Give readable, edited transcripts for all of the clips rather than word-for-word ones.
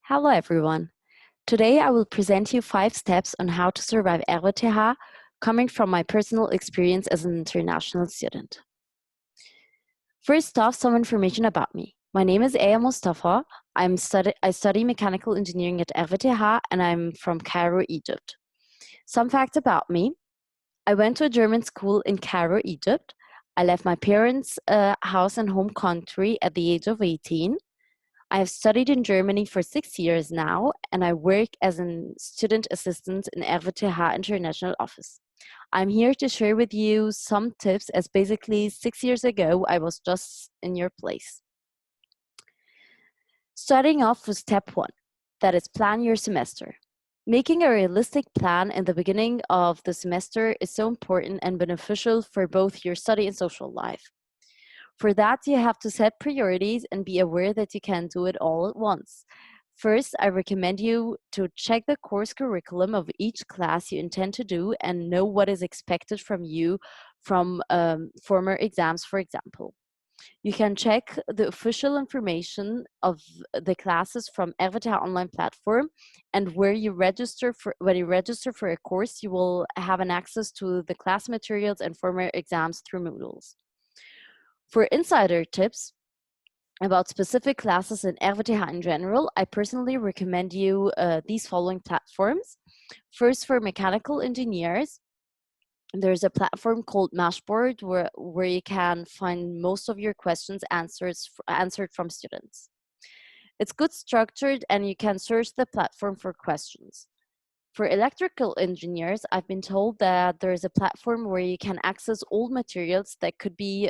Hello everyone. Today I will present you 5 steps on how to survive RWTH coming from my personal experience as an international student. First off, some information about me. My name is Aya Mustafa. I study mechanical engineering at RWTH and I'm from Cairo, Egypt. Some facts about me. I went to a German school in Cairo, Egypt. I left my parents' house and home country at the age of 18. I have studied in Germany for 6 years now, and I work as a student assistant in RWTH International Office. I'm here to share with you some tips as basically 6 years ago, I was just in your place. Starting off with step 1, that is plan your semester. Making a realistic plan in the beginning of the semester is so important and beneficial for both your study and social life. For that, you have to set priorities and be aware that you can't do it all at once. First, I recommend you to check the course curriculum of each class you intend to do and know what is expected from you from former exams, for example. You can check the official information of the classes from RWTH online platform, and when you register for a course, you will have an access to the class materials and former exams through Moodles. For insider tips about specific classes in RWTH in general, I personally recommend you these following platforms. First, for mechanical engineers, there's a platform called Mashboard where you can find most of your questions answered from students. It's good structured and you can search the platform for questions. For electrical engineers, I've been told that there is a platform where you can access old materials that could be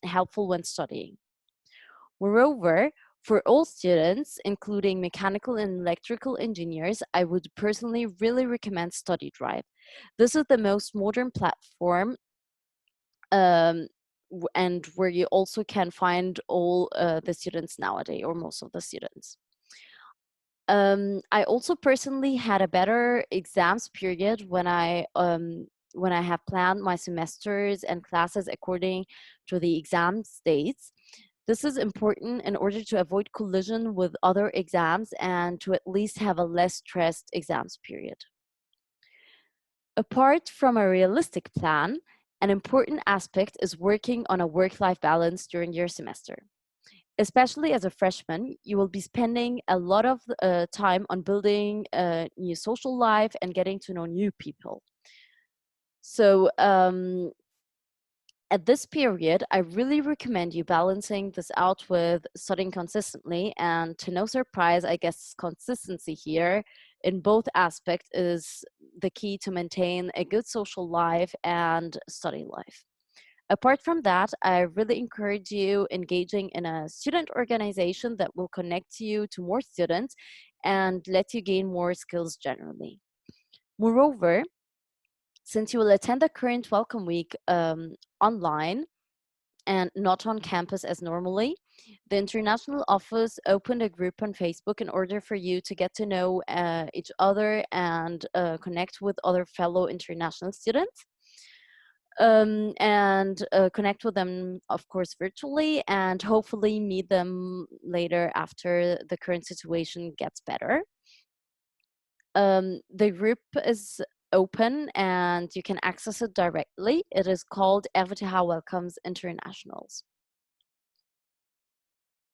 helpful when studying. Moreover, for all students, including mechanical and electrical engineers, I would personally really recommend StudyDrive. This is the most modern platform and where you also can find all the students nowadays, or most of the students. I also personally had a better exams period when I have planned my semesters and classes according to the exam dates. This is important in order to avoid collision with other exams and to at least have a less stressed exams period. Apart from a realistic plan, an important aspect is working on a work-life balance during your semester. Especially as a freshman, you will be spending a lot of time on building a new social life and getting to know new people. So at this period, I really recommend you balancing this out with studying consistently. And to no surprise, I guess consistency here in both aspects is the key to maintain a good social life and study life. Apart from that, I really encourage you engaging in a student organization that will connect you to more students and let you gain more skills generally. Moreover, since you will attend the current Welcome Week online and not on campus as normally, the international office opened a group on Facebook in order for you to get to know each other and connect with other fellow international students. And connect with them, of course, virtually, and hopefully meet them later after the current situation gets better. The group is open and you can access it directly. It is called RWTH Welcomes Internationals.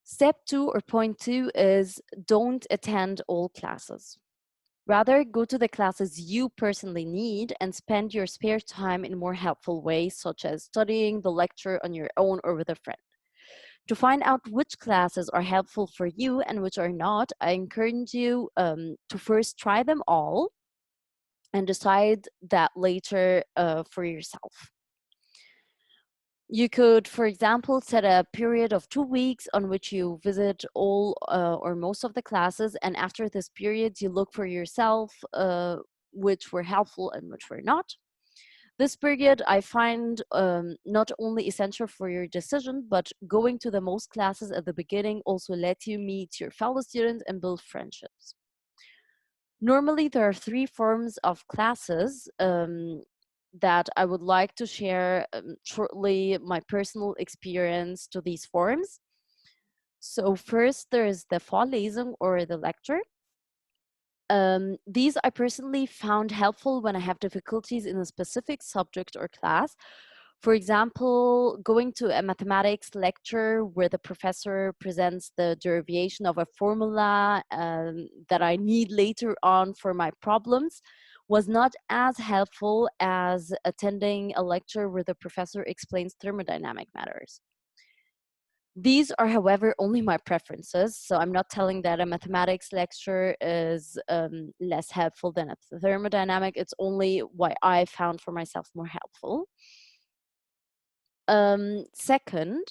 Step 2 or point 2 is don't attend all classes. Rather, go to the classes you personally need and spend your spare time in more helpful ways, such as studying the lecture on your own or with a friend. To find out which classes are helpful for you and which are not, I encourage you to first try them all and decide that later for yourself. You could, for example, set a period of 2 weeks on which you visit all or most of the classes, and after this period, you look for yourself which were helpful and which were not. This period I find not only essential for your decision, but going to the most classes at the beginning also let you meet your fellow students and build friendships. Normally, there are 3 forms of classes that I would like to share shortly my personal experience to these forms. So first, there is the Vorlesung or the lecture. These I personally found helpful when I have difficulties in a specific subject or class. For example, going to a mathematics lecture where the professor presents the derivation of a formula that I need later on for my problems was not as helpful as attending a lecture where the professor explains thermodynamic matters. These are, however, only my preferences. So I'm not telling that a mathematics lecture is less helpful than a thermodynamic. It's only what I found for myself more helpful. Secondly,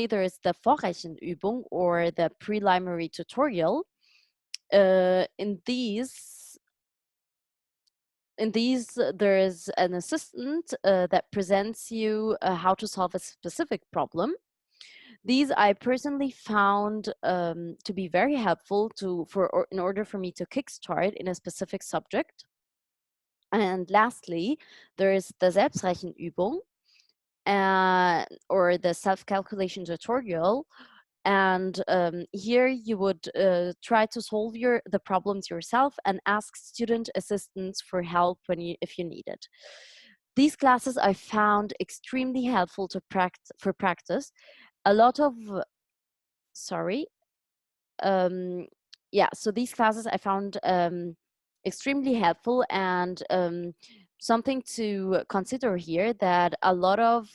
there is the Vorrechenübung or the preliminary tutorial. In these, there is an assistant that presents you how to solve a specific problem. These I personally found to be very helpful in order for me to kickstart in a specific subject. And lastly, there is the Selbstrechenübung or the self-calculation tutorial. And here you would try to solve the problems yourself and ask student assistants for help if you need it. These classes I found extremely helpful for practice. A lot of sorry yeah, so these classes I found extremely helpful, and something to consider here that a lot of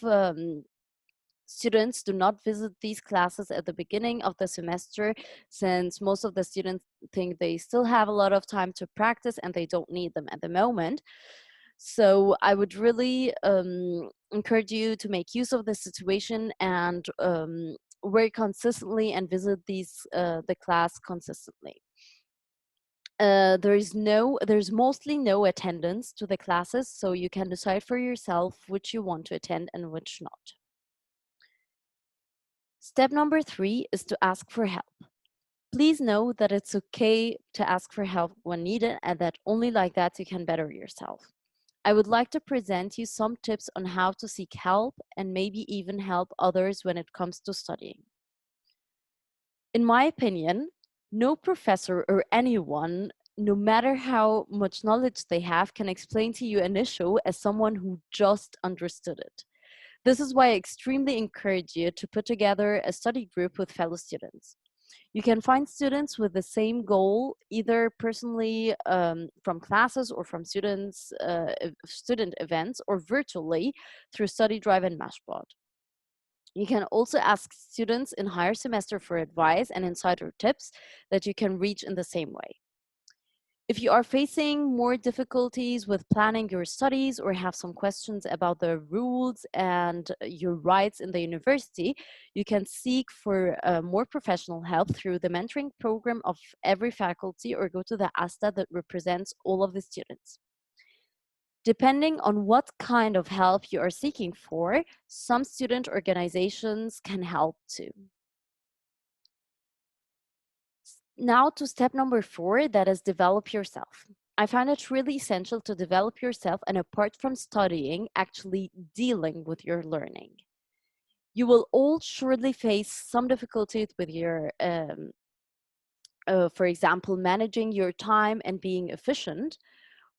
students do not visit these classes at the beginning of the semester, since most of the students think they still have a lot of time to practice and they don't need them at the moment. So I would really encourage you to make use of the situation and work consistently and visit the class consistently. There's mostly no attendance to the classes, so you can decide for yourself which you want to attend and which not. Step number 3 is to ask for help. Please know that it's okay to ask for help when needed, and that only like that you can better yourself. I would like to present you some tips on how to seek help and maybe even help others when it comes to studying. In my opinion, no professor or anyone, no matter how much knowledge they have, can explain to you an issue as someone who just understood it. This is why I extremely encourage you to put together a study group with fellow students. You can find students with the same goal, either personally from classes or from student events, or virtually through Study Drive and Mashbot. You can also ask students in higher semester for advice and insider tips that you can reach in the same way. If you are facing more difficulties with planning your studies or have some questions about the rules and your rights in the university, you can seek for more professional help through the mentoring program of every faculty or go to the ASTA that represents all of the students. Depending on what kind of help you are seeking for, some student organizations can help too. Now to step number 4, that is develop yourself. I find it really essential to develop yourself, and apart from studying, actually dealing with your learning. You will all surely face some difficulties with your, for example, managing your time and being efficient.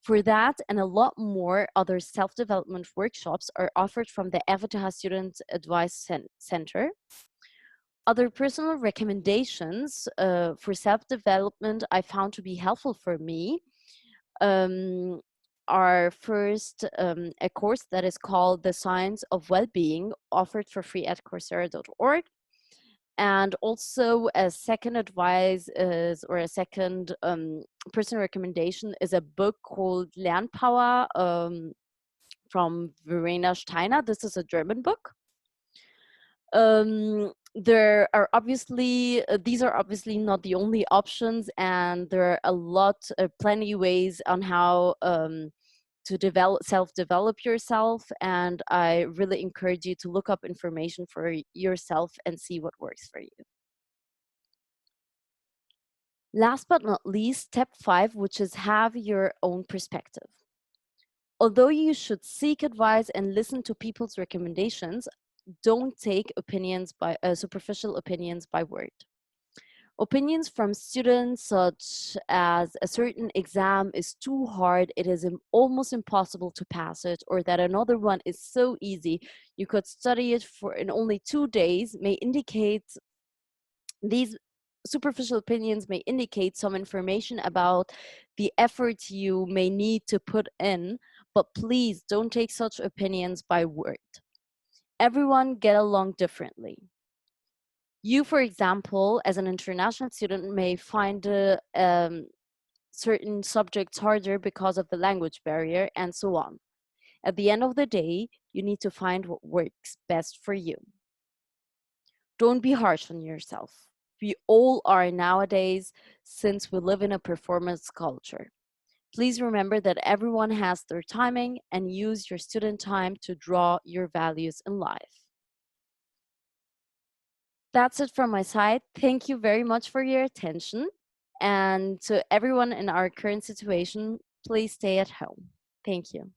For that and a lot more, other self-development workshops are offered from the EVTH Student Advice Center. Other personal recommendations for self-development I found to be helpful for me are first a course that is called The Science of Wellbeing, offered for free at Coursera.org. And also a second advice is, or a second personal recommendation is a book called Lernpower from Verena Steiner. This is a German book. There are obviously, these are obviously not the only options, and there are a lot, plenty ways on how to self-develop yourself, and I really encourage you to look up information for yourself and see what works for you. Last but not least, step 5, which is have your own perspective. Although you should seek advice and listen to people's recommendations, don't take opinions by superficial opinions by word. Opinions from students, such as a certain exam is too hard, it is almost impossible to pass it, or that another one is so easy, you could study it for in only 2 days, may indicate these superficial opinions may indicate some information about the effort you may need to put in, but please don't take such opinions by word. Everyone get along differently. You, for example, as an international student, may find certain subjects harder because of the language barrier, and so on. At the end of the day, you need to find what works best for you. Don't be harsh on yourself. We all are nowadays, since we live in a performance culture. Please remember that everyone has their timing, and use your student time to draw your values in life. That's it from my side. Thank you very much for your attention. And to everyone in our current situation, please stay at home. Thank you.